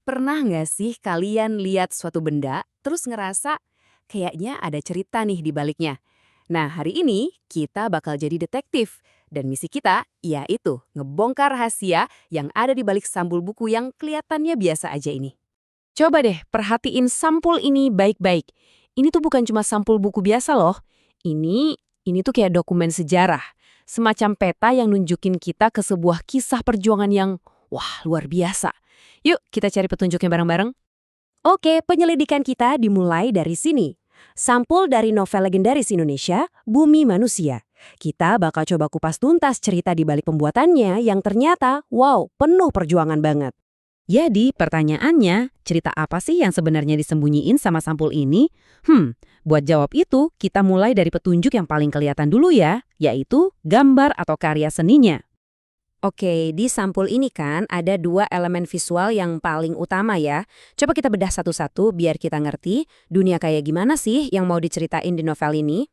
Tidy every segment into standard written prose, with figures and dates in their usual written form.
Pernah nggak sih kalian lihat suatu benda, terus ngerasa kayaknya ada cerita nih di baliknya? Nah, hari ini kita bakal jadi detektif. Dan misi kita, yaitu ngebongkar rahasia yang ada di balik sampul buku yang kelihatannya biasa aja ini. Coba deh perhatiin sampul ini baik-baik. Ini tuh bukan cuma sampul buku biasa loh. Ini ini tuh kayak dokumen sejarah. Semacam peta yang nunjukin kita ke sebuah kisah perjuangan yang, wah, luar biasa. Yuk, kita cari petunjuknya bareng-bareng. Oke, penyelidikan kita dimulai dari sini. Sampul dari novel legendaris Indonesia, Bumi Manusia. Kita bakal coba kupas tuntas cerita di balik pembuatannya yang ternyata, wow, penuh perjuangan banget. Jadi, pertanyaannya, cerita apa sih yang sebenarnya disembunyiin sama sampul ini? Buat jawab itu, kita mulai dari petunjuk yang paling kelihatan dulu ya, yaitu gambar atau karya seninya. Oke, di sampul ini kan ada dua elemen visual yang paling utama ya. Coba kita bedah satu-satu biar kita ngerti dunia kayak gimana sih yang mau diceritain di novel ini.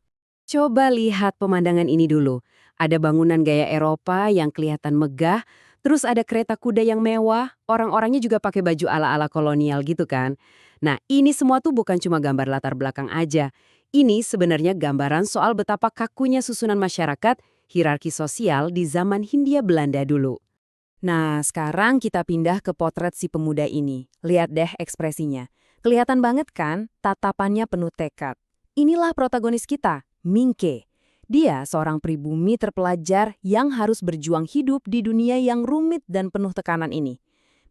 Coba lihat pemandangan ini dulu. Ada bangunan gaya Eropa yang kelihatan megah, terus ada kereta kuda yang mewah, orang-orangnya juga pakai baju ala-ala kolonial gitu kan. Nah, ini semua tuh bukan cuma gambar latar belakang aja. Ini sebenarnya gambaran soal betapa kakunya susunan masyarakat, hierarki sosial di zaman Hindia Belanda dulu. Nah, sekarang kita pindah ke potret si pemuda ini. Lihat deh ekspresinya. Kelihatan banget kan, tatapannya penuh tekad. Inilah protagonis kita, Mingke. Dia seorang pribumi terpelajar yang harus berjuang hidup di dunia yang rumit dan penuh tekanan ini.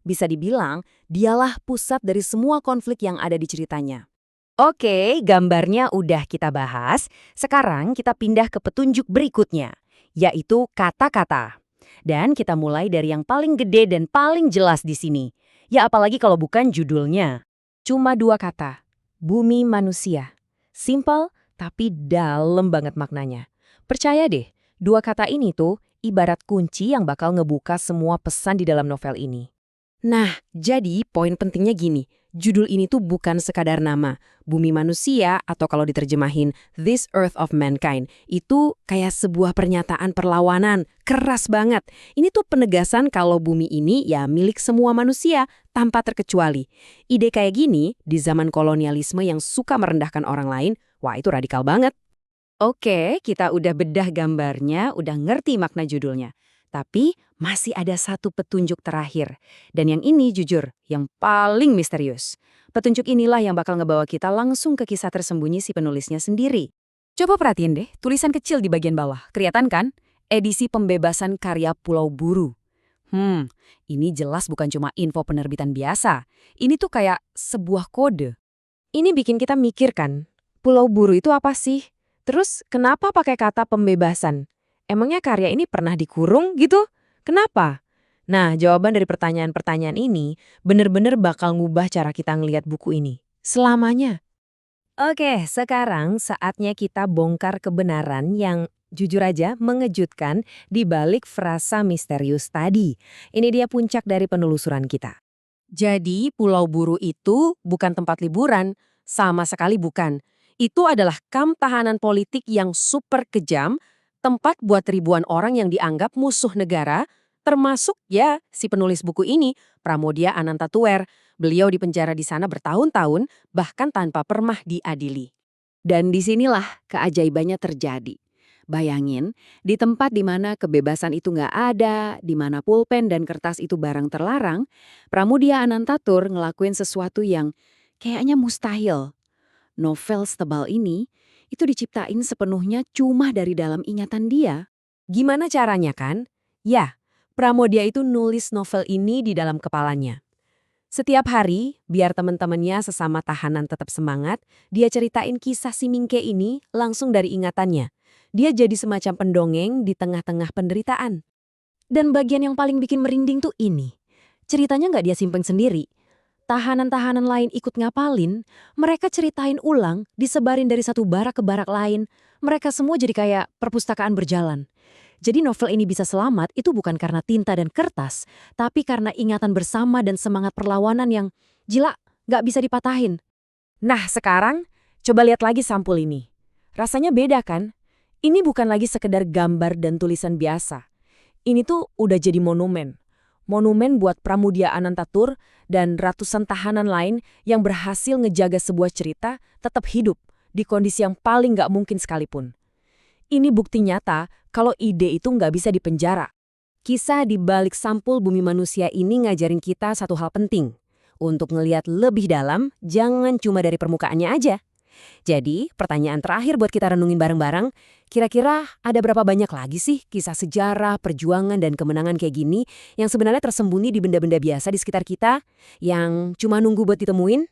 Bisa dibilang, dialah pusat dari semua konflik yang ada di ceritanya. Oke, gambarnya udah kita bahas. Sekarang kita pindah ke petunjuk berikutnya, yaitu kata-kata. Dan kita mulai dari yang paling gede dan paling jelas di sini. Ya apalagi kalau bukan judulnya. Cuma dua kata, Bumi Manusia. Simple, tapi dalam banget maknanya. Percaya deh, dua kata ini tuh ibarat kunci yang bakal ngebuka semua pesan di dalam novel ini. Nah, jadi poin pentingnya gini, judul ini tuh bukan sekadar nama. Bumi Manusia atau kalau diterjemahin This Earth of Mankind, itu kayak sebuah pernyataan perlawanan, keras banget. Ini tuh penegasan kalau bumi ini ya milik semua manusia, tanpa terkecuali. Ide kayak gini, di zaman kolonialisme yang suka merendahkan orang lain, wah itu radikal banget. Oke, kita udah bedah gambarnya, udah ngerti makna judulnya. Tapi masih ada satu petunjuk terakhir. Dan yang ini jujur, yang paling misterius. Petunjuk inilah yang bakal ngebawa kita langsung ke kisah tersembunyi si penulisnya sendiri. Coba perhatiin deh, tulisan kecil di bagian bawah. Kelihatan kan? Edisi pembebasan karya Pulau Buru. Ini jelas bukan cuma info penerbitan biasa. Ini tuh kayak sebuah kode. Ini bikin kita mikir kan, Pulau Buru itu apa sih? Terus kenapa pakai kata pembebasan? Emangnya karya ini pernah dikurung gitu? Kenapa? Nah, jawaban dari pertanyaan-pertanyaan ini bener-bener bakal ngubah cara kita ngelihat buku ini. Selamanya. Oke, sekarang saatnya kita bongkar kebenaran yang jujur aja mengejutkan di balik frasa misterius tadi. Ini dia puncak dari penelusuran kita. Jadi, Pulau Buru itu bukan tempat liburan. Sama sekali bukan. Itu adalah kamp tahanan politik yang super kejam, tempat buat ribuan orang yang dianggap musuh negara, termasuk ya si penulis buku ini, Pramoedya Anantatuer. Beliau dipenjara di sana bertahun-tahun, bahkan tanpa pernah diadili. Dan disinilah keajaibannya terjadi. Bayangin, di tempat di mana kebebasan itu nggak ada, di mana pulpen dan kertas itu barang terlarang, Pramoedya Anantatur ngelakuin sesuatu yang kayaknya mustahil. Novel setebal ini, itu diciptain sepenuhnya cuma dari dalam ingatan dia. Gimana caranya kan? Ya, Pramoedya itu nulis novel ini di dalam kepalanya. Setiap hari, biar teman-temannya sesama tahanan tetap semangat, dia ceritain kisah si Mingke ini langsung dari ingatannya. Dia jadi semacam pendongeng di tengah-tengah penderitaan. Dan bagian yang paling bikin merinding tuh ini. Ceritanya nggak dia simpen sendiri. Tahanan-tahanan lain ikut ngapalin, mereka ceritain ulang, disebarin dari satu barak ke barak lain. Mereka semua jadi kayak perpustakaan berjalan. Jadi novel ini bisa selamat itu bukan karena tinta dan kertas, tapi karena ingatan bersama dan semangat perlawanan yang gila, nggak bisa dipatahin. Nah sekarang, coba lihat lagi sampul ini. Rasanya beda kan? Ini bukan lagi sekedar gambar dan tulisan biasa. Ini tuh udah jadi monumen. monumen buat Pramudia Anantatur, dan ratusan tahanan lain yang berhasil ngejaga sebuah cerita tetap hidup di kondisi yang paling nggak mungkin sekalipun. Ini bukti nyata kalau ide itu nggak bisa dipenjara. Kisah di balik sampul bumi manusia ini ngajarin kita satu hal penting. Untuk ngelihat lebih dalam, jangan cuma dari permukaannya aja. Jadi, pertanyaan terakhir buat kita renungin bareng-bareng, kira-kira ada berapa banyak lagi sih kisah sejarah, perjuangan, dan kemenangan kayak gini yang sebenarnya tersembunyi di benda-benda biasa di sekitar kita, yang cuma nunggu buat ditemuin?